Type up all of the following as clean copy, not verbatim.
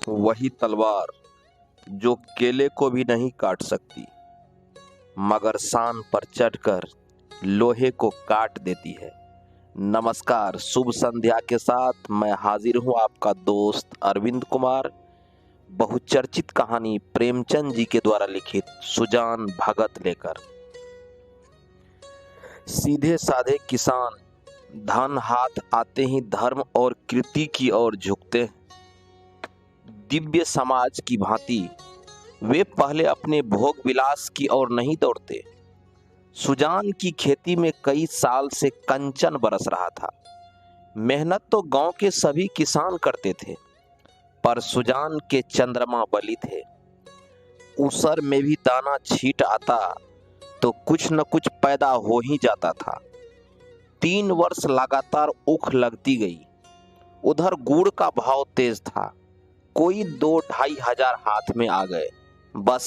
वही तलवार जो केले को भी नहीं काट सकती मगर शान पर चढ़कर लोहे को काट देती है। नमस्कार, शुभ संध्या के साथ मैं हाजिर हूं आपका दोस्त अरविंद कुमार, बहुचर्चित कहानी प्रेमचंद जी के द्वारा लिखित सुजान भगत लेकर। सीधे साधे किसान धन हाथ आते ही धर्म और कृति की ओर झुकते हैं। दिव्य समाज की भांति वे पहले अपने भोग विलास की ओर नहीं दौड़ते। सुजान की खेती में कई साल से कंचन बरस रहा था। मेहनत तो गांव के सभी किसान करते थे, पर सुजान के चंद्रमा बली थे। उसर में भी दाना छींट आता तो कुछ न कुछ पैदा हो ही जाता था। 3 वर्ष लगातार ऊख लगती गई। उधर गुड़ का भाव तेज था। कोई 2-2.5 हजार हाथ में आ गए। बस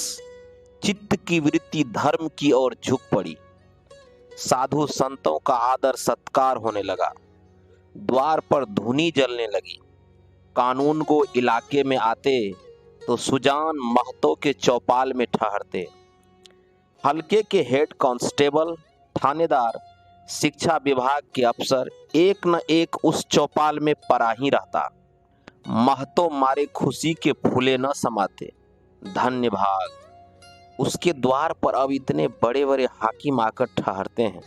चित्त की वृत्ति धर्म की ओर झुक पड़ी। साधु संतों का आदर सत्कार होने लगा। द्वार पर धुनी जलने लगी। कानून को इलाके में आते तो सुजान महतो के चौपाल में ठहरते। हल्के के हेड कांस्टेबल, थानेदार, शिक्षा विभाग के अफसर एक न एक उस चौपाल में परा ही रहता। महतो मारे खुशी के फूले न समाते। धन्य भाग, उसके द्वार पर अब इतने बड़े बड़े हाकिम आकर ठहरते हैं।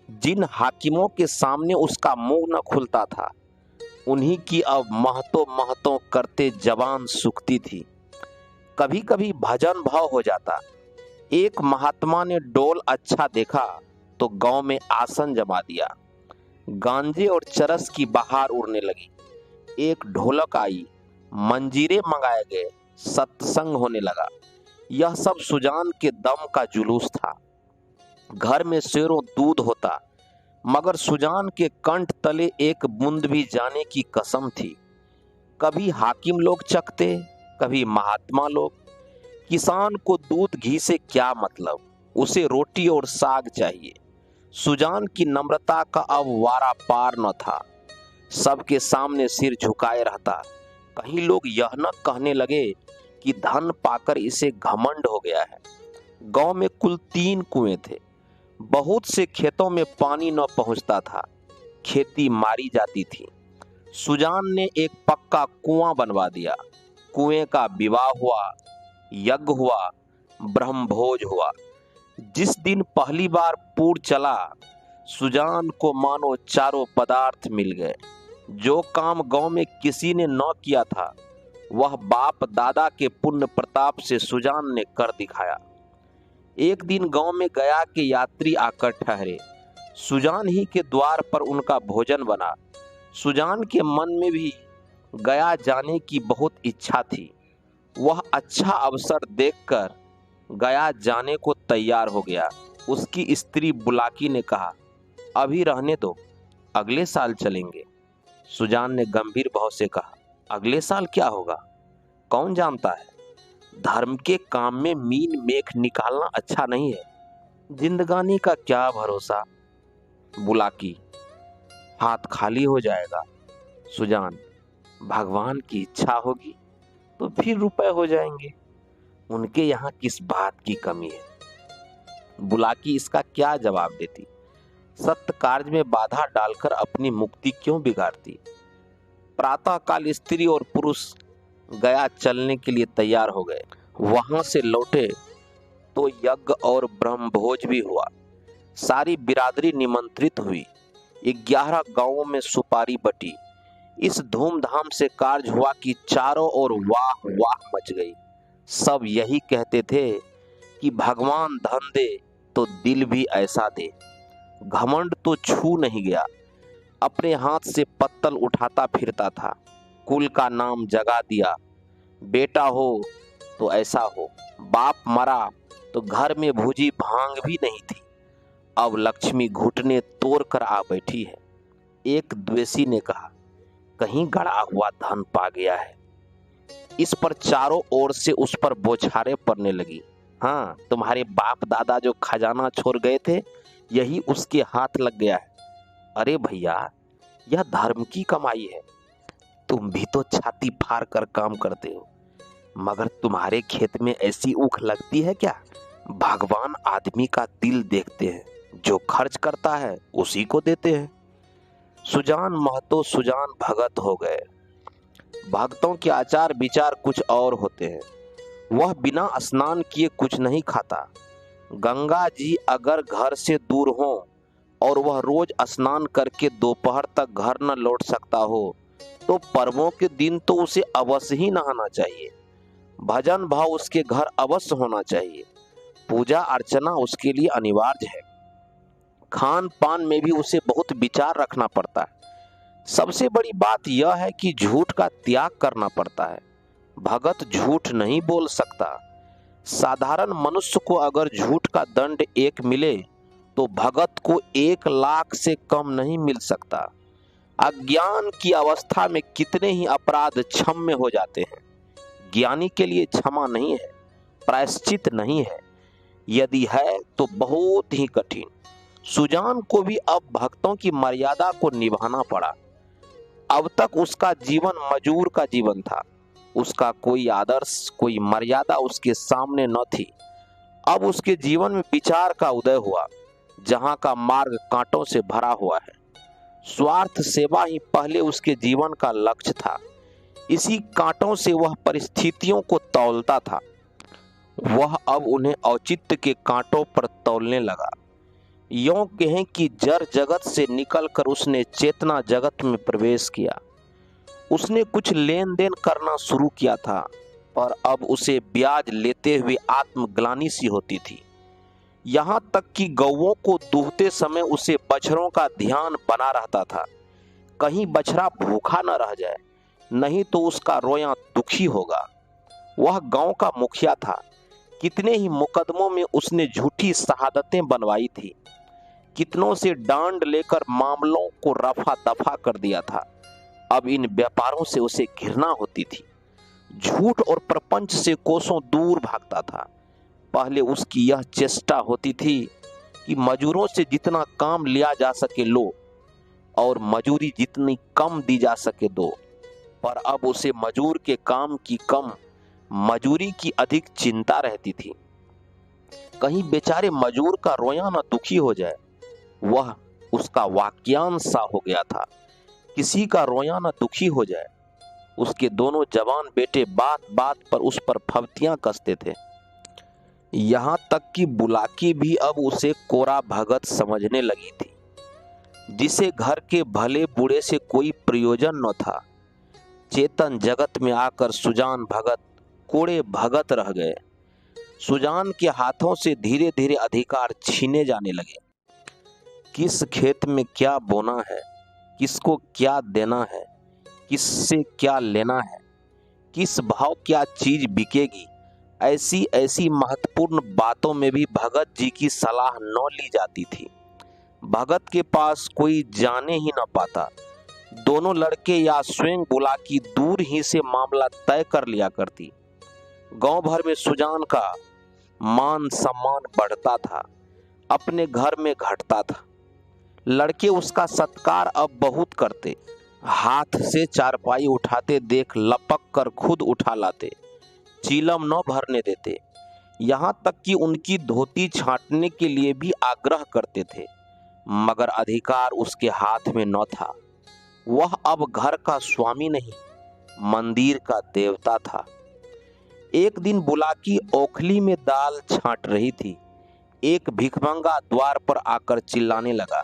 जिन हाकिमों के सामने उसका मुंह न खुलता था, उन्हीं की अब महतो महतो करते जबान सूखती थी। कभी कभी भजन भाव हो जाता। एक महात्मा ने डोल अच्छा देखा तो गांव में आसन जमा दिया। गांजे और चरस की बहार उड़ने लगी। एक ढोलक आई, मंजीरे मंगाए गए, सत्संग होने लगा। यह सब सुजान के दम का जुलूस था। घर में शेरों दूध होता, मगर सुजान के कंठ तले एक बूंद भी जाने की कसम थी। कभी हाकिम लोग चखते, कभी महात्मा लोग। किसान को दूध घी से क्या मतलब, उसे रोटी और साग चाहिए। सुजान की नम्रता का अब वारा पार न था। सबके सामने सिर झुकाए रहता। कहीं लोग यह न कहने लगे कि धन पाकर इसे घमंड हो गया है। गांव में कुल 3 कुएं थे। बहुत से खेतों में पानी न पहुंचता था। खेती मारी जाती थी। सुजान ने एक पक्का कुआं बनवा दिया। कुएं का विवाह हुआ, यज्ञ हुआ, ब्रह्मभोज हुआ। जिस दिन पहली बार पूर चला, सुजान को मानो चारों पदार्थ मिल गए। जो काम गांव में किसी ने न किया था, वह बाप दादा के पुण्य प्रताप से सुजान ने कर दिखाया। एक दिन गांव में गया के यात्री आकर ठहरे। सुजान ही के द्वार पर उनका भोजन बना। सुजान के मन में भी गया जाने की बहुत इच्छा थी। वह अच्छा अवसर देखकर गया जाने को तैयार हो गया। उसकी स्त्री बुलाकी ने कहा, अभी रहने दो, अगले साल चलेंगे। सुजान ने गंभीर भाव से कहा, अगले साल क्या होगा, कौन जानता है। धर्म के काम में मीन मेख निकालना अच्छा नहीं है। जिंदगानी का क्या भरोसा। बुलाकी, हाथ खाली हो जाएगा। सुजान, भगवान की इच्छा होगी तो फिर रुपए हो जाएंगे। उनके यहाँ किस बात की कमी है। बुलाकी इसका क्या जवाब देती। सत्य कार्य में बाधा डालकर अपनी मुक्ति क्यों बिगाड़ती। प्रातः काल स्त्री और पुरुष गया चलने के लिए तैयार हो गए। वहां से लौटे तो यज्ञ और ब्रह्मभोज भी हुआ। सारी बिरादरी निमंत्रित हुई। 11 गांवों में सुपारी बटी। इस धूमधाम से कार्य हुआ कि चारों ओर वाह वाह मच गई। सब यही कहते थे कि भगवान धन दे तो दिल भी ऐसा दे। घमंड तो छू नहीं गया। अपने हाथ से पत्तल उठाता फिरता था। कुल का नाम जगा दिया। बेटा हो तो ऐसा हो, बाप मरा तो घर में भुजी भांग भी नहीं थी। अब लक्ष्मी घुटने तोड़ कर आ बैठी है। एक द्वेषी ने कहा, कहीं गड़ा हुआ धन पा गया है। इस पर चारों ओर से उस पर बौछारें पड़ने लगी। हाँ, तुम्हारे बाप दादा जो खजाना छोड़ गए थे, यही उसके हाथ लग गया है। अरे भैया, यह धर्म की कमाई है। तुम भी तो छाती फाड़ कर काम करते हो, मगर तुम्हारे खेत में ऐसी ऊख लगती है क्या? भगवान आदमी का दिल देखते हैं, जो खर्च करता है उसी को देते हैं। सुजान महतो सुजान भगत हो गए। भक्तों के आचार विचार कुछ और होते हैं। वह बिना स्नान किए कुछ नहीं खाता। गंगा जी अगर घर से दूर हो और वह रोज स्नान करके दोपहर तक घर न लौट सकता हो, तो पर्वों के दिन तो उसे अवश्य ही नहाना चाहिए। भजन भाव उसके घर अवश्य होना चाहिए। पूजा अर्चना उसके लिए अनिवार्य है। खान पान में भी उसे बहुत विचार रखना पड़ता है। सबसे बड़ी बात यह है कि झूठ का त्याग करना पड़ता है। भगत झूठ नहीं बोल सकता। साधारण मनुष्य को अगर झूठ का दंड एक मिले, तो भगत को 1,00,000 से कम नहीं मिल सकता। अज्ञान की अवस्था में कितने ही अपराध क्षम्य हो जाते हैं। ज्ञानी के लिए क्षमा नहीं है, प्रायश्चित नहीं है। यदि है तो बहुत ही कठिन। सुजान को भी अब भक्तों की मर्यादा को निभाना पड़ा। अब तक उसका जीवन मजूर का जीवन था। उसका कोई आदर्श, कोई मर्यादा उसके सामने न थी। अब उसके जीवन में विचार का उदय हुआ, जहां का मार्ग कांटों से भरा हुआ है। स्वार्थ सेवा ही पहले उसके जीवन का लक्ष्य था। इसी कांटों से वह परिस्थितियों को तौलता था। वह अब उन्हें औचित्य के कांटों पर तौलने लगा। यों कहें कि जड़ जगत से निकलकर उसने चेतना जगत में प्रवेश किया। उसने कुछ लेन देन करना शुरू किया था, और अब उसे ब्याज लेते हुए आत्मग्लानि सी होती थी। यहाँ तक कि गौओं को दूहते समय उसे बछड़ों का ध्यान बना रहता था। कहीं बछड़ा भूखा न रह जाए, नहीं तो उसका रोया दुखी होगा। वह गांव का मुखिया था। कितने ही मुकदमों में उसने झूठी शहादतें बनवाई थी। कितनों से डांड लेकर मामलों को रफा दफा कर दिया था। अब इन व्यापारों से उसे घृणा होती थी। झूठ और प्रपंच से कोसों दूर भागता था। पहले उसकी यह चेष्टा होती थी कि मजूरों से जितना काम लिया जा सके लो, और मजूरी जितनी कम दी जा सके दो। पर अब उसे मजूर के काम की कम, मजूरी की अधिक चिंता रहती थी। कहीं बेचारे मजूर का रोया न दुखी हो जाए। वह उसका वाक्यांश सा हो गया था। किसी का रोया न दुखी हो जाए। उसके दोनों जवान बेटे बात बात पर उस पर फब्तियां कसते थे। यहाँ तक कि बुलाकी भी अब उसे कोरा भगत समझने लगी थी, जिसे घर के भले बूढ़े से कोई प्रयोजन न था। चेतन जगत में आकर सुजान भगत कोड़े भगत रह गए। सुजान के हाथों से धीरे धीरे अधिकार छीने जाने लगे। किस खेत में क्या बोना है, किसको क्या देना है, किससे क्या लेना है, किस भाव क्या चीज बिकेगी, ऐसी ऐसी महत्वपूर्ण बातों में भी भगत जी की सलाह न ली जाती थी। भगत के पास कोई जाने ही न पाता। दोनों लड़के या स्वयं बुलाकी दूर ही से मामला तय कर लिया करती। गांव भर में सुजान का मान सम्मान बढ़ता था, अपने घर में घटता था। लड़के उसका सत्कार अब बहुत करते। हाथ से चारपाई उठाते देख लपक कर खुद उठा लाते। चीलम न भरने देते। यहाँ तक कि उनकी धोती छांटने के लिए भी आग्रह करते थे, मगर अधिकार उसके हाथ में न था। वह अब घर का स्वामी नहीं, मंदिर का देवता था। एक दिन बुलाकी ओखली में दाल छांट रही थी। एक भिखमंगा द्वार पर आकर चिल्लाने लगा।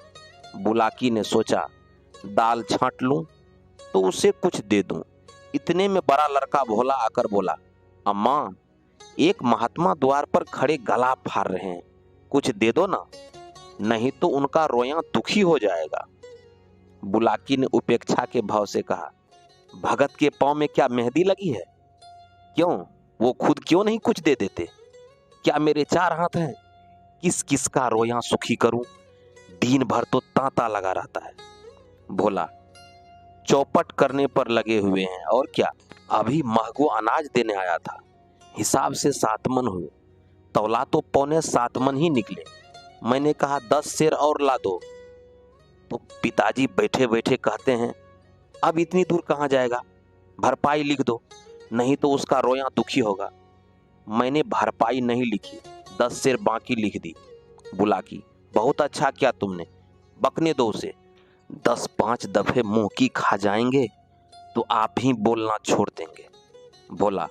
बुलाकी ने सोचा, दाल छांट लूं तो उसे कुछ दे दूं। इतने में बड़ा लड़का भोला आकर बोला, अम्मा, एक महात्मा द्वार पर खड़े गला फाड़ रहे हैं, कुछ दे दो ना, नहीं तो उनका रोया दुखी हो जाएगा। बुलाकी ने उपेक्षा के भाव से कहा, भगत के पांव में क्या मेहंदी लगी है? क्यों, वो खुद क्यों नहीं कुछ दे देते? क्या मेरे 4 हाथ हैं? किस किस का रोया सुखी करूं? दिन भर तो तांता लगा रहता है। भोला, चौपट करने पर लगे हुए हैं और क्या। अभी महगो अनाज देने आया था, हिसाब से 7 मन हुए, तौला तो 6.25 मन ही निकले। मैंने कहा 10 सेर और ला दो, तो पिताजी बैठे बैठे कहते हैं, अब इतनी दूर कहाँ जाएगा, भरपाई लिख दो, नहीं तो उसका रोया दुखी होगा। मैंने भरपाई नहीं लिखी, 10 शेर बाकी लिख दी। बुलाकी, बहुत अच्छा किया तुमने, बकने दो उसे। 10-5 दफे मुंह की खा जाएंगे तो आप ही बोलना छोड़ देंगे। बोला,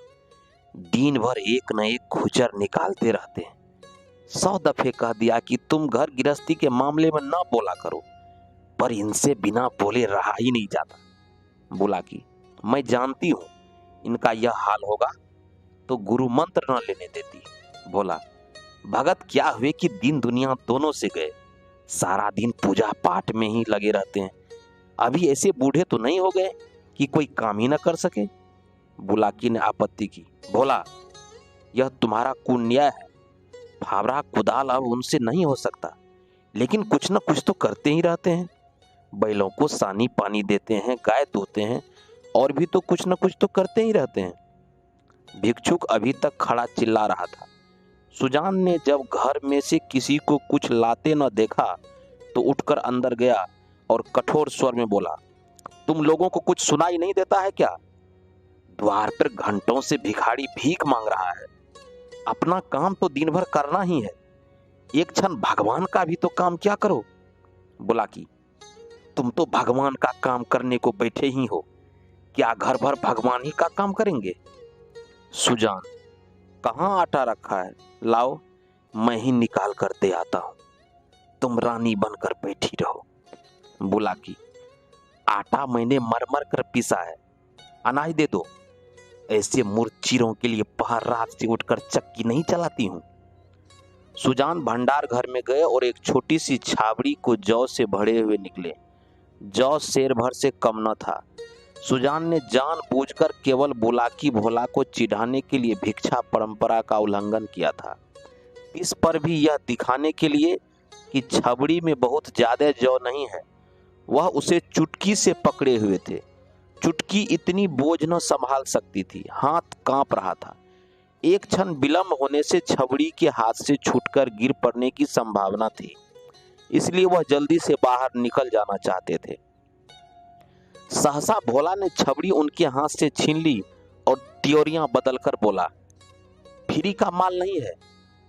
दिन भर एक न एक खुचर निकालते रहते हैं। 100 दफे कह दिया कि तुम घर गृहस्थी के मामले में ना बोला करो, पर इनसे बिना बोले रहा ही नहीं जाता। बुलाकी, मैं जानती हूं इनका यह हाल होगा, तो गुरु मंत्र न लेने देती। बोला, भगत क्या हुए कि दिन दुनिया दोनों से गए, सारा दिन पूजा पाठ में ही लगे रहते हैं। अभी ऐसे बूढ़े तो नहीं हो गए कि कोई काम ही न कर सके। बुलाकी ने आपत्ति की। बोला, यह तुम्हारा कुन्याय है, फावड़ा कुदाल अब उनसे नहीं हो सकता, लेकिन कुछ न कुछ तो करते ही रहते हैं। बैलों को सानी पानी देते हैं, गाय धोते हैं, और भी तो कुछ न कुछ तो करते ही रहते हैं। भिक्षुक अभी तक खड़ा चिल्ला रहा था। सुजान ने जब घर में से किसी को कुछ लाते न देखा तो उठकर अंदर गया और कठोर स्वर में बोला, तुम लोगों को कुछ सुनाई नहीं देता है क्या? द्वार पर घंटों से भिखारी भीख मांग रहा है। अपना काम तो दिन भर करना ही है, एक क्षण भगवान का भी तो काम क्या करो। बुलाकी, तुम तो भगवान का काम करने को बैठे ही हो, क्या घर भर भगवान ही का काम करेंगे? सुजान, कहाँ आटा रखा है, लाओ मैं ही निकाल कर दे आता हूं, तुम रानी बनकर बैठी रहो। बुलाकी, आटा मैंने मर कर पीसा है, अनाज दे दो। ऐसे मुर्चिरों के लिए पहर रात से उठकर चक्की नहीं चलाती हूं। सुजान भंडार घर में गए और एक छोटी सी छाबड़ी को जौ से भरे हुए निकले। जौ शेर भर से कम न था। सुजान ने जानबूझकर केवल बुलाकी भोला को चिढ़ाने के लिए भिक्षा परंपरा का उल्लंघन किया था। इस पर भी यह दिखाने के लिए कि छबड़ी में बहुत ज्यादा जौ नहीं है, वह उसे चुटकी से पकड़े हुए थे। चुटकी इतनी बोझ न संभाल सकती थी, हाथ कांप रहा था। एक क्षण विलंब होने से छबड़ी के हाथ से छूटकर गिर पड़ने की संभावना थी, इसलिए वह जल्दी से बाहर निकल जाना चाहते थे। सहसा भोला ने छबड़ी उनके हाथ से छीन ली और त्योरियां बदलकर बोला, फ्री का माल नहीं है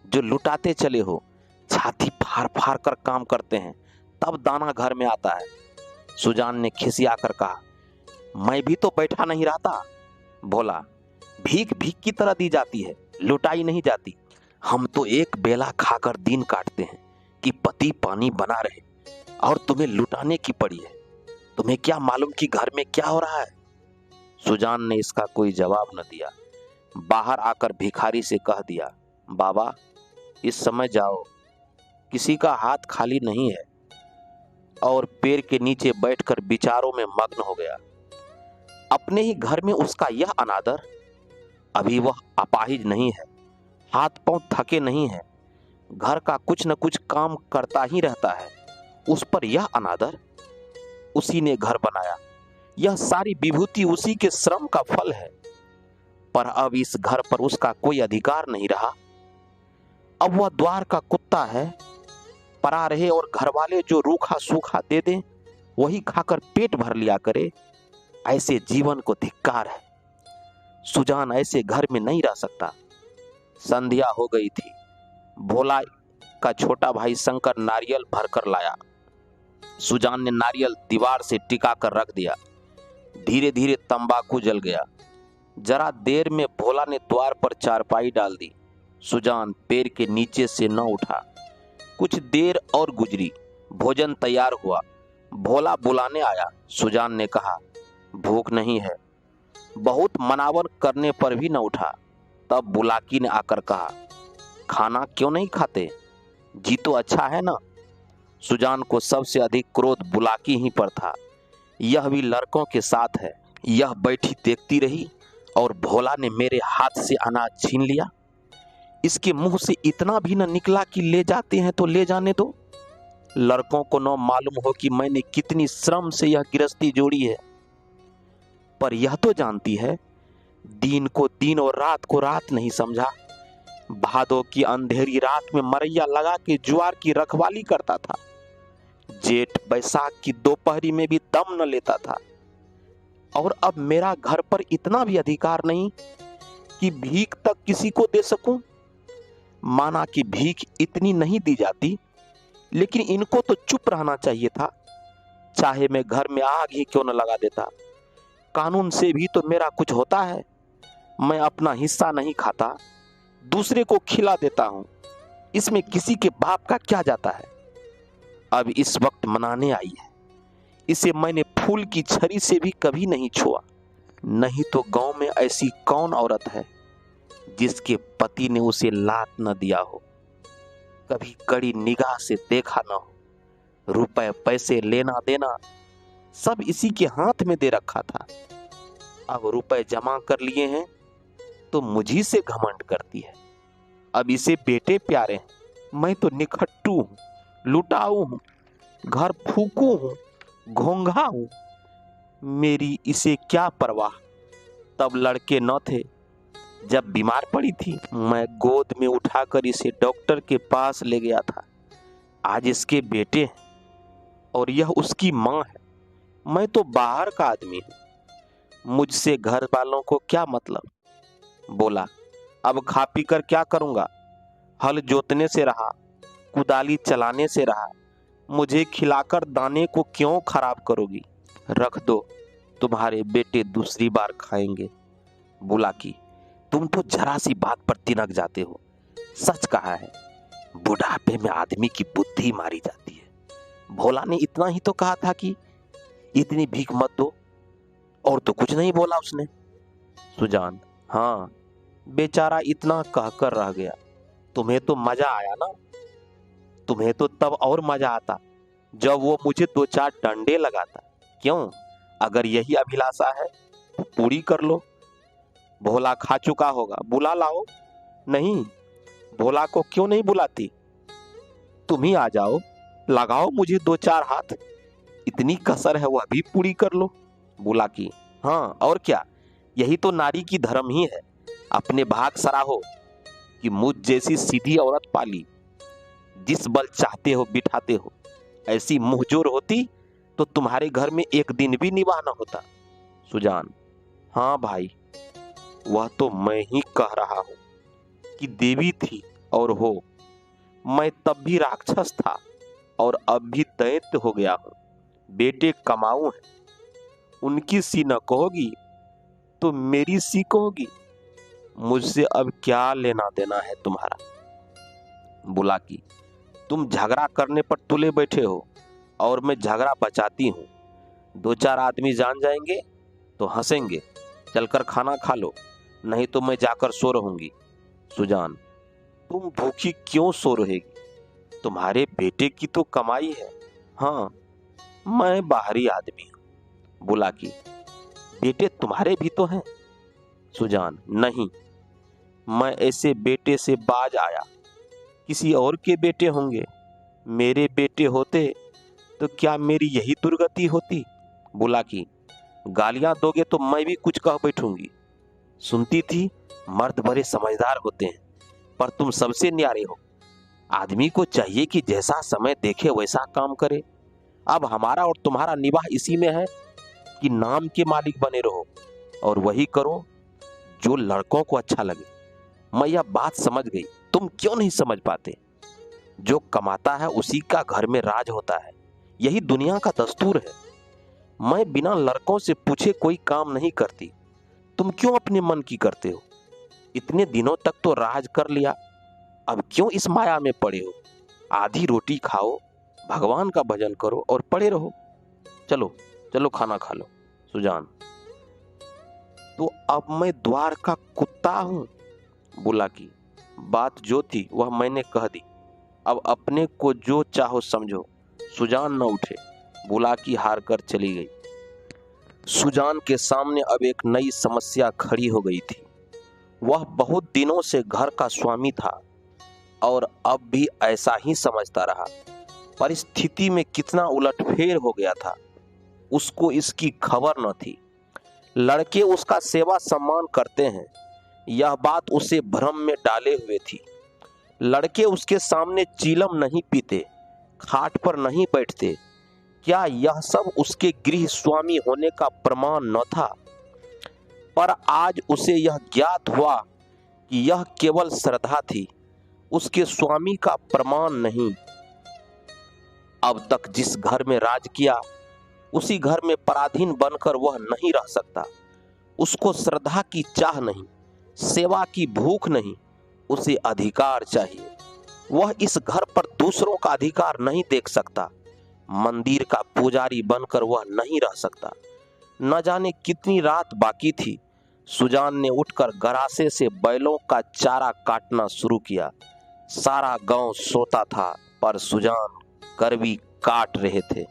जो लुटाते चले हो, छाती फाड़ फाड़ कर काम करते हैं तब दाना घर में आता है। सुजान ने खिसिया कर कहा, मैं भी तो बैठा नहीं रहता। भोला, भीख भीख की तरह दी जाती है, लुटाई नहीं जाती। हम तो एक बेला खाकर दिन काटते हैं कि पति पानी बना रहे, और तुम्हें लुटाने की पड़ी है। तुम्हें क्या मालूम कि घर में क्या हो रहा है? सुजान ने इसका कोई जवाब न दिया। बाहर आकर भिखारी से कह दिया, बाबा इस समय जाओ, किसी का हाथ खाली नहीं है, और पेड़ के नीचे बैठकर विचारों में मग्न हो गया। अपने ही घर में उसका यह अनादर। अभी वह अपाहिज नहीं है, हाथ पांव थके नहीं है, घर का कुछ न कुछ काम करता ही रहता है, उस पर यह अनादर। उसी ने घर बनाया, यह सारी विभूति उसी के श्रम का फल है, पर अब इस घर पर उसका कोई अधिकार नहीं रहा। अब वह द्वार का कुत्ता है, परा रहे और घर वाले जो रूखा सूखा दे दें वही खाकर पेट भर लिया करे। ऐसे जीवन को धिक्कार है। सुजान ऐसे घर में नहीं रह सकता। संध्या हो गई थी। भोला का छोटा भाई शंकर नारियल भरकर लाया। सुजान ने नारियल दीवार से टिका कर रख दिया। धीरे धीरे तंबाकू जल गया। जरा देर में भोला ने द्वार पर चारपाई डाल दी। सुजान पैर के नीचे से न उठा। कुछ देर और गुजरी, भोजन तैयार हुआ। भोला बुलाने आया। सुजान ने कहा, भूख नहीं है। बहुत मनावर करने पर भी न उठा। तब बुलाकी ने आकर कहा, खाना क्यों नहीं खाते? जी तो अच्छा है ना? सुजान को सबसे अधिक क्रोध बुलाकी ही पर था। यह भी लड़कों के साथ है। यह बैठी देखती रही और भोला ने मेरे हाथ से अनाज छीन लिया। इसके मुंह से इतना भी न निकला कि ले जाते हैं तो ले जाने दो। लड़कों को न मालूम हो कि मैंने कितनी श्रम से यह गृहस्थी जोड़ी है, पर यह तो जानती है दिन को दिन और रात को रात नहीं समझा। भादों की अंधेरी रात में मरैया लगा के ज्वार की रखवाली करता था। जेठ बैसाख की दोपहरी में भी दम न लेता था। और अब मेरा घर पर इतना भी अधिकार नहीं कि भीख तक किसी को दे सकूं। माना कि भीख इतनी नहीं दी जाती, लेकिन इनको तो चुप रहना चाहिए था। चाहे मैं घर में आग ही क्यों न लगा देता, कानून से भी तो मेरा कुछ होता है। मैं अपना हिस्सा नहीं खाता, दूसरे को खिला देता हूं। इसमें किसी के बाप का क्या जाता है। अब इस वक्त मनाने आई है, इसे मैंने फूल की छड़ी से भी कभी नहीं छुआ। नहीं तो गांव में ऐसी कौन औरत है जिसके पति ने उसे लात न दिया हो, कभी कड़ी निगाह से देखा न हो। रुपए पैसे लेना देना सब इसी के हाथ में दे रखा था। अब रुपए जमा कर लिए हैं तो मुझी से घमंड करती है। अब इसे बेटे प्यारे हैं, मैं तो निखट्टू हूं, लुटाऊ हूं, घर फूकू हूं, घोंघा हूं। मेरी इसे क्या परवाह। तब लड़के न थे, जब बीमार पड़ी थी मैं गोद में उठाकर इसे डॉक्टर के पास ले गया था। आज इसके बेटे हैं और यह उसकी मां है। मैं तो बाहर का आदमी हूं, मुझसे घर वालों को क्या मतलब। बोला, अब खा पी कर क्या करूंगा। हल जोतने से रहा, कुदाली चलाने से रहा, मुझे खिलाकर दाने को क्यों खराब करोगी। रख दो, तुम्हारे बेटे दूसरी बार खाएंगे। बोला कि तुम तो जरा सी बात पर तिनक जाते हो। सच कहा है, बुढ़ापे में आदमी की बुद्धि मारी जाती है। भोला ने इतना ही तो कहा था कि इतनी भीख मत दो, और तो कुछ नहीं बोला उसने। सुजान, हाँ, बेचारा इतना कहकर रह गया। तुम्हें तो मजा आया ना। तुम्हें तो तब और मजा आता जब वो मुझे 2-4 डंडे लगाता। क्यों, अगर यही अभिलाषा है तो पूरी कर लो। भोला खा चुका होगा, बुला लाओ। नहीं, भोला को क्यों नहीं बुलाती। तुम ही आ जाओ, लगाओ मुझे 2-4 हाथ। इतनी कसर है वह भी पूरी कर लो। बोला कि हाँ, और क्या, यही तो नारी की धर्म ही है। अपने भाग सराहो कि मुझ जैसी सीधी औरत पाली। जिस बल चाहते हो बिठाते हो। ऐसी मुंहजोर होती तो तुम्हारे घर में एक दिन भी निवाह न होता। सुजान, हाँ भाई, वह तो मैं ही कह रहा हूं कि देवी थी और हो। मैं तब भी राक्षस था और अब भी दैत्य हो गया हूं। बेटे कमाऊ हैं, उनकी सी न कहोगी तो मेरी सी कहोगी। मुझसे अब क्या लेना देना है तुम्हारा। बोला कि तुम झगड़ा करने पर तुले बैठे हो और मैं झगड़ा बचाती हूं। 2-4 आदमी जान जाएंगे तो हंसेंगे। चलकर खाना खा लो, नहीं तो मैं जाकर सो रहूंगी। सुजान, तुम भूखी क्यों सो रहेगी। तुम्हारे बेटे की तो कमाई है। हाँ, मैं बाहरी आदमी हूं। बोला कि बेटे तुम्हारे भी तो हैं। सुजान, नहीं, मैं ऐसे बेटे से बाज आया। किसी और के बेटे होंगे। मेरे बेटे होते तो क्या मेरी यही दुर्गति होती। बोला कि गालियां दोगे तो मैं भी कुछ कह बैठूंगी। सुनती थी मर्द बड़े समझदार होते हैं, पर तुम सबसे न्यारे हो। आदमी को चाहिए कि जैसा समय देखे वैसा काम करे। अब हमारा और तुम्हारा निवाह इसी में है कि नाम के मालिक बने रहो और वही करो जो लड़कों को अच्छा लगे। मैं यह बात समझ गई, तुम क्यों नहीं समझ पाते। जो कमाता है उसी का घर में राज होता है, यही दुनिया का दस्तूर है। मैं बिना लड़कों से पूछे कोई काम नहीं करती। तुम क्यों अपने मन की करते हो। इतने दिनों तक तो राज कर लिया, अब क्यों इस माया में पड़े हो। आधी रोटी खाओ, भगवान का भजन करो और पड़े रहो। चलो चलो खाना खा लो। सुजान, तो अब मैं द्वार का कुत्ता हूं। बोला कि बात जो थी वह मैंने कह दी, अब अपने को जो चाहो समझो। सुजान न उठे। बोला कि हार कर चली गई। सुजान के सामने अब एक नई समस्या खड़ी हो गई थी। वह बहुत दिनों से घर का स्वामी था और अब भी ऐसा ही समझता रहा। परिस्थिति में कितना उलटफेर हो गया था, उसको इसकी खबर न थी। लड़के उसका सेवा सम्मान करते हैं, यह बात उसे भ्रम में डाले हुए थी। लड़के उसके सामने चीलम नहीं पीते, खाट पर नहीं बैठते, क्या यह सब उसके गृह स्वामी होने का प्रमाण न था? पर आज उसे यह ज्ञात हुआ कि यह केवल श्रद्धा थी, उसके स्वामी का प्रमाण नहीं। अब तक जिस घर में राज किया, उसी घर में पराधीन बनकर वह नहीं रह सकता। उसको श्रद्धा की चाह नहीं, सेवा की भूख नहीं, उसे अधिकार चाहिए। वह इस घर पर दूसरों का अधिकार नहीं देख सकता। मंदिर का पुजारी बनकर वह नहीं रह सकता। न जाने कितनी रात बाकी थी, सुजान ने उठकर गरासे से बैलों का चारा काटना शुरू किया। सारा गांव सोता था, पर सुजान करवी काट रहे थे।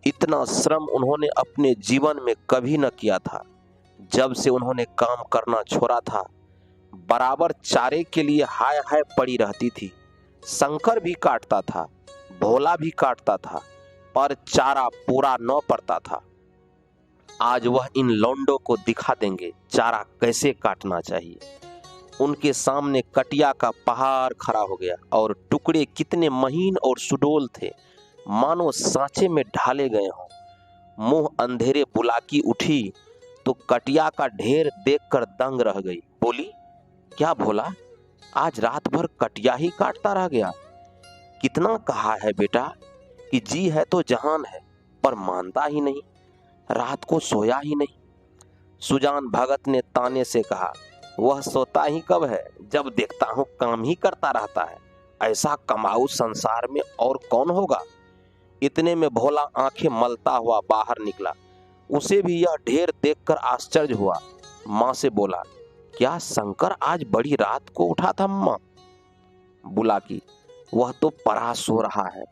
इतना श्रम उन्होंने अपने जीवन में कभी न किया था। जब से उन्होंने काम करना छोड़ा था, बराबर चारे के लिए हाय हाय पड़ी रहती थी। शंकर भी काटता था, भोला भी काटता था, पर चारा पूरा न पड़ता था। आज वह इन लौंडों को दिखा देंगे चारा कैसे काटना चाहिए। उनके सामने कटिया का पहाड़ खड़ा हो गया और टुकड़े कितने महीन और सुडौल थे, मानो सांचे में ढाले गए हों। मुंह अंधेरे बुलाकी उठी तो कटिया का ढेर देखकर दंग रह गई। बोली, क्या भोला, आज रात भर कटिया ही काटता रह गया? कितना कहा है बेटा कि जी है तो जहान है, पर मानता ही नहीं, रात को सोया ही नहीं। सुजान भगत ने ताने से कहा, वह सोता ही कब है, जब देखता हूं काम ही करता रहता है। ऐसा कमाऊ संसार में और कौन होगा? इतने में भोला आंखें मलता हुआ बाहर निकला। उसे भी यह ढेर देखकर आश्चर्य हुआ। माँ से बोला, क्या शंकर आज बड़ी रात को उठा था माँ? बुलाकी, वह तो परा सो रहा है,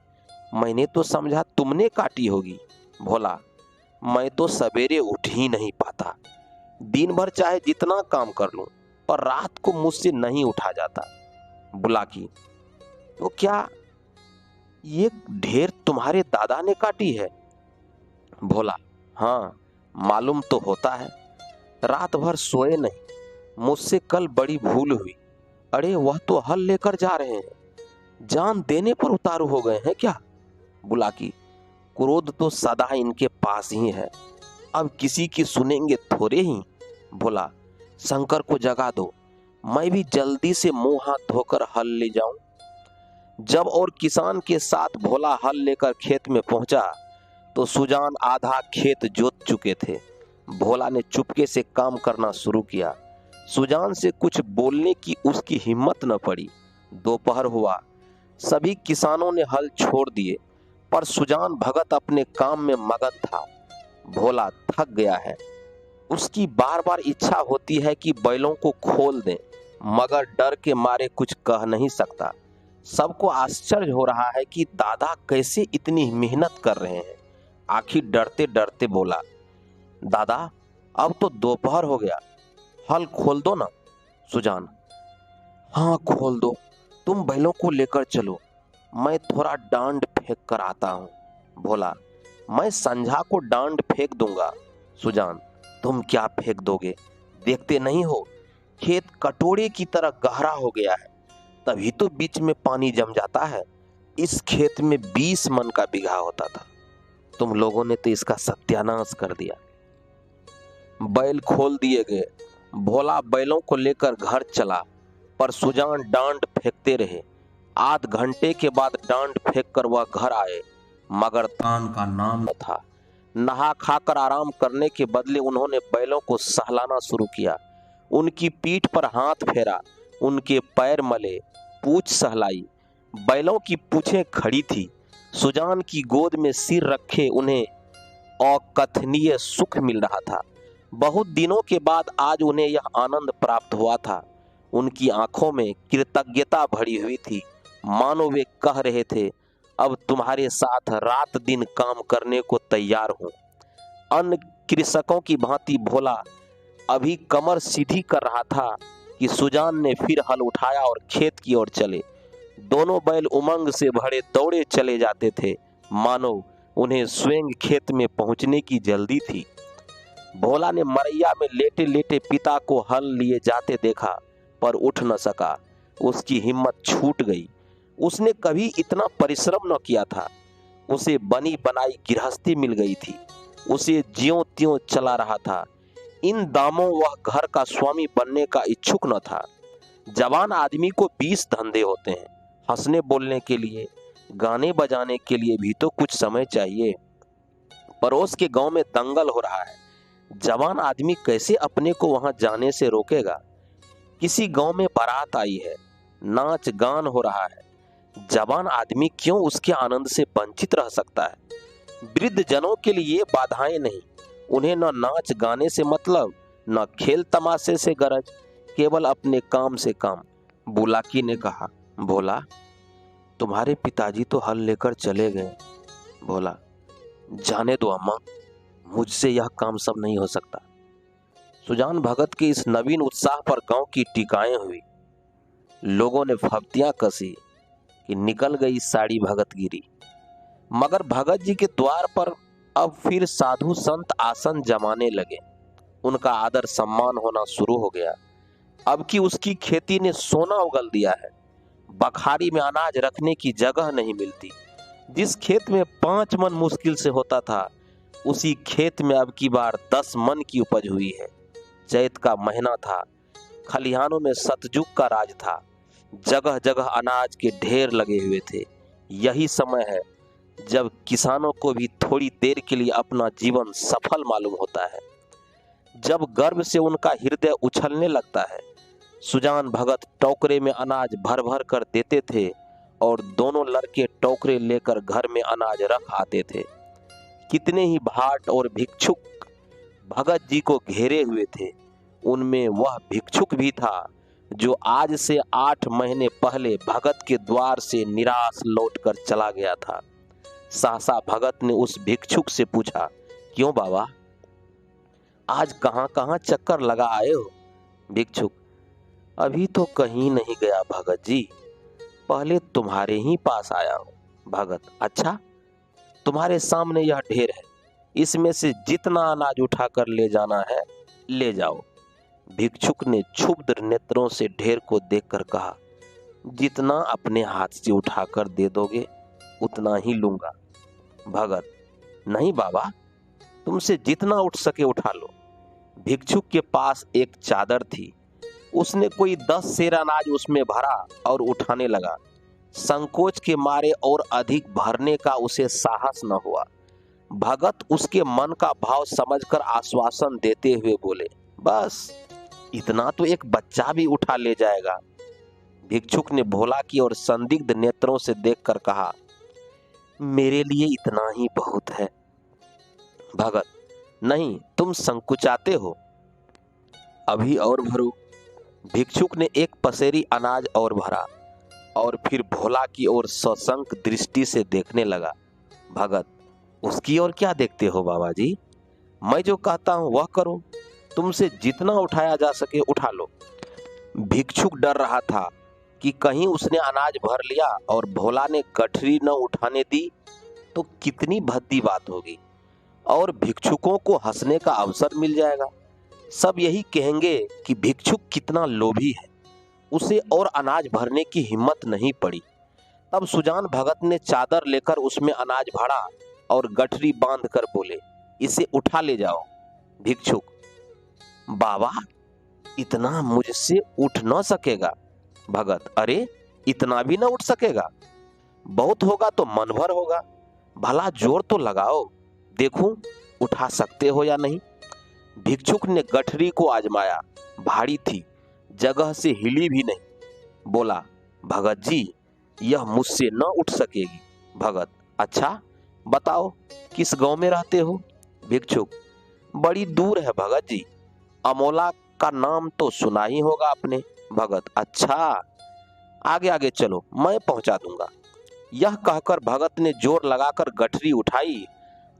मैंने तो समझा तुमने काटी होगी। भोला, मैं तो सवेरे उठ ही नहीं पाता। दिन भर चाहे जितना काम कर लूं, पर रात को मुझसे नहीं उठा जाता। बुलाकी, तो क्या ये ढेर तुम्हारे दादा ने काटी है? भोला, हाँ, मालूम तो होता है। रात भर सोए नहीं, मुझसे कल बड़ी भूल हुई। अरे वह तो हल लेकर जा रहे हैं, जान देने पर उतारू हो गए हैं क्या? बुलाकी, क्रोध तो सदा इनके पास ही है, अब किसी की सुनेंगे थोड़े ही। भोला, शंकर को जगा दो, मैं भी जल्दी से मुंह हाथ धोकर हल ले जाऊं। जब और किसान के साथ भोला हल लेकर खेत में पहुंचा तो सुजान आधा खेत जोत चुके थे। भोला ने चुपके से काम करना शुरू किया। सुजान से कुछ बोलने की उसकी हिम्मत न पड़ी। दोपहर हुआ, सभी किसानों ने हल छोड़ दिए, पर सुजान भगत अपने काम में मगन था। भोला थक गया है, उसकी बार बार इच्छा होती है कि बैलों को खोल दें, मगर डर के मारे कुछ कह नहीं सकता। सबको आश्चर्य हो रहा है कि दादा कैसे इतनी मेहनत कर रहे हैं। आखिर डरते डरते बोला, दादा अब तो दोपहर हो गया, हल खोल दो ना। सुजान, हाँ खोल दो, तुम बैलों को लेकर चलो, मैं थोड़ा डांड फेंक कर आता हूँ। भोला, मैं संझा को डांड फेंक दूंगा। सुजान, तुम क्या फेंक दोगे, देखते नहीं हो खेत कटोरे की तरह गहरा हो गया है, तभी तो बीच में पानी जम जाता है। इस खेत में 20 मन का बीघा होता था, तुम लोगों ने तो इसका सत्यानाश कर दिया। बैल खोल दिए गए। भोला बैलों को लेकर घर चला, पर सुजान डांड फेंकते रहे। आध घंटे के बाद डांड फेंककर वह घर आए, मगर तान का नाम न था। नहा खाकर आराम करने के बदले उन्होंने बैलों को सहलाना शुरू किया। उनकी पीठ पर हाथ फेरा, उनके पैर मले, पूंछ सहलाई। बैलों की पूंछें खड़ी थी। सुजान की गोद में सिर रखे उन्हें अकथनीय सुख मिल रहा था। बहुत दिनों के बाद आज उन्हें यह आनंद प्राप्त हुआ था। उनकी आंखों में कृतज्ञता भरी हुई थी, मानो वे कह रहे थे, अब तुम्हारे साथ रात दिन काम करने को तैयार हूं। अन्य कृषकों की भांति भोला अभी कमर सीधी कर रहा था कि सुजान ने फिर हल उठाया और खेत की ओर चले। दोनों बैल उमंग से भरे दौड़े चले जाते थे, मानो उन्हें स्वयं खेत में पहुंचने की जल्दी थी। भोला ने मरैया में लेटे लेटे पिता को हल लिए जाते देखा, पर उठ न सका। उसकी हिम्मत छूट गई। उसने कभी इतना परिश्रम न किया था। उसे बनी बनाई गृहस्थी मिल गई थी, उसे ज्यों त्यों चला रहा था। इन दामों वह घर का स्वामी बनने का इच्छुक न था। जवान आदमी को 20 धंधे होते हैं, हंसने बोलने के लिए, गाने बजाने के लिए भी तो कुछ समय चाहिए। पड़ोस के गांव में दंगल हो रहा है, जवान आदमी कैसे अपने को वहां जाने से रोकेगा? किसी गांव में बारात आई है, नाच गान हो रहा है, जवान आदमी क्यों उसके आनंद से वंचित रह सकता है? वृद्ध जनों के लिए ये बाधाएं नहीं, उन्हें न नाच गाने से मतलब, न खेल तमाशे से गरज, केवल अपने काम से काम। बुलाकी ने कहा, भोला, तुम्हारे पिताजी तो हल लेकर चले गए। भोला, जाने दो अम्मा, मुझसे यह काम सब नहीं हो सकता। सुजान भगत के इस नवीन उत्साह पर गांव की टिकाएं हुई। लोगों ने फब्तियां कसी कि निकल गई साड़ी भगत गिरी। मगर भगत जी के द्वार पर अब फिर साधु संत आसन जमाने लगे। उनका आदर सम्मान होना शुरू हो गया। अब की उसकी खेती ने सोना उगल दिया है। बखारी में अनाज रखने की जगह नहीं मिलती। जिस खेत में 5 मन मुश्किल से होता था, उसी खेत में अब की बार 10 मन की उपज हुई है। चैत का महीना था, खलिहानों में सतजुग का राज था। जगह जगह अनाज के ढेर लगे हुए थे। यही समय है जब किसानों को भी थोड़ी देर के लिए अपना जीवन सफल मालूम होता है, जब गर्व से उनका हृदय उछलने लगता है। सुजान भगत टोकरे में अनाज भर भर कर देते थे और दोनों लड़के टोकरे लेकर घर में अनाज रख आते थे। कितने ही भाट और भिक्षुक भगत जी को घेरे हुए थे। उनमें वह भिक्षुक भी था जो आज से 8 महीने पहले भगत के द्वार से निराश लौटकर चला गया था। सहसा भगत ने उस भिक्षुक से पूछा, क्यों बाबा, आज कहां कहां चक्कर लगा आए हो? भिक्षुक, अभी तो कहीं नहीं गया भगत जी, पहले तुम्हारे ही पास आया हूं। भगत, अच्छा, तुम्हारे सामने यह ढेर है, इसमें से जितना अनाज उठाकर ले जाना है ले जाओ। भिक्षुक ने क्षुब्ध नेत्रों से ढेर को देखकर कहा, जितना अपने हाथ से उठाकर दे दोगे उतना ही लूंगा। भगत, नहीं बाबा, तुमसे जितना उठ सके उठा लो। भिक्षुक के पास एक चादर थी, उसने कोई 10 सेर अनाज उसमें भरा और उठाने लगा। संकोच के मारे और अधिक भरने का उसे साहस न हुआ। भगत उसके मन का भाव समझकर आश्वासन देते हुए बोले, बस इतना तो एक बच्चा भी उठा ले जाएगा। भिक्षुक ने भोला की और संदिग्ध नेत्रों से देखकर कहा, मेरे लिए इतना ही बहुत है। भगत, नहीं, तुम संकुचाते हो, अभी और भरो। भिक्षुक ने एक पसेरी अनाज और भरा और फिर भोला की ओर सशंक दृष्टि से देखने लगा। भगत, उसकी ओर क्या देखते हो बाबा जी, मैं जो कहता हूं वह करो, तुमसे जितना उठाया जा सके उठा लो। भिक्षुक डर रहा था कि कहीं उसने अनाज भर लिया और भोला ने गठरी न उठाने दी तो कितनी भद्दी बात होगी और भिक्षुकों को हंसने का अवसर मिल जाएगा। सब यही कहेंगे कि भिक्षुक कितना लोभी है, उसे और अनाज भरने की हिम्मत नहीं पड़ी। तब सुजान भगत ने चादर लेकर उसमें अनाज भरा और गठरी बांधकर बोले, इसे उठा ले जाओ। भिक्षुक, बाबा, इतना मुझसे उठ न सकेगा। भगत, अरे इतना भी न उठ सकेगा, बहुत होगा तो मन भर होगा, भला जोर तो लगाओ, देखूं उठा सकते हो या नहीं। भिक्षुक ने गठरी को आजमाया, भारी थी, जगह से हिली भी नहीं। बोला, भगत जी, यह मुझसे न उठ सकेगी। भगत, अच्छा, बताओ किस गांव में रहते हो? भिक्षुक, बड़ी दूर है भगत जी, अमोला का नाम तो सुना ही होगा आपने। भगत, अच्छा, आगे आगे चलो, मैं पहुंचा दूंगा। यह कहकर भगत ने जोर लगाकर गठरी उठाई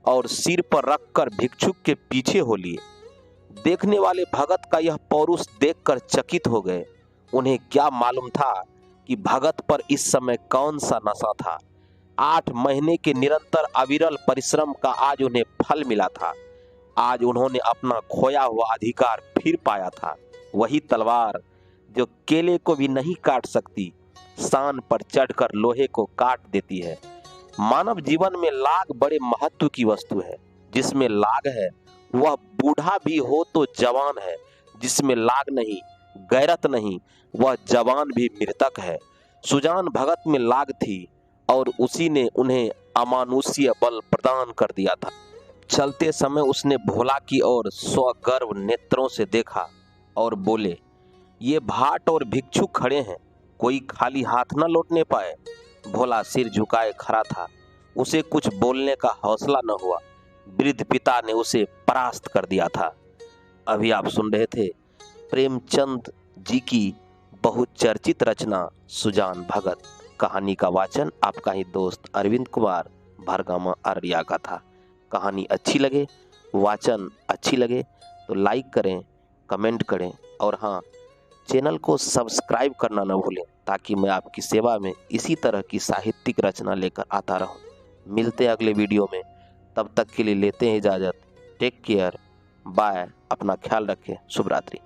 और सिर पर रखकर भिक्षुक के पीछे हो लिए। देखने वाले भगत का यह पौरुष देखकर चकित हो गए। उन्हें क्या मालूम था कि भगत पर इस समय कौन सा नशा था। 8 महीने के निरंतर अविरल परिश्रम का आज उन्हें फल मिला था। आज उन्होंने अपना खोया हुआ अधिकार फिर पाया था। वही तलवार जो केले को भी नहीं काट सकती, शान पर चढ़कर लोहे को काट देती है। मानव जीवन में लाग बड़े महत्व की वस्तु है। जिसमें लाग है वह बूढ़ा भी हो तो जवान है, जिसमें लाग नहीं, गैरत नहीं, वह जवान भी मृतक है। सुजान भगत में लाग थी और उसी ने उन्हें अमानुषीय बल प्रदान कर दिया था। चलते समय उसने भोला की ओर स्वगर्व नेत्रों से देखा और बोले, ये भाट और भिक्षु खड़े हैं, कोई खाली हाथ न लौटने पाए। भोला सिर झुकाए खड़ा था, उसे कुछ बोलने का हौसला न हुआ। वृद्ध पिता ने उसे परास्त कर दिया था। अभी आप सुन रहे थे प्रेमचंद जी की बहुचर्चित रचना सुजान भगत। कहानी का वाचन आपका ही दोस्त अरविंद कुमार भरगामा अररिया का था। कहानी अच्छी लगे, वाचन अच्छी लगे तो लाइक करें, कमेंट करें और हाँ, चैनल को सब्सक्राइब करना न भूलें ताकि मैं आपकी सेवा में इसी तरह की साहित्यिक रचना लेकर आता रहूं। मिलते हैं अगले वीडियो में, तब तक के लिए लेते हैं इजाज़त। टेक केयर, बाय, अपना ख्याल रखें, शुभ रात्रि।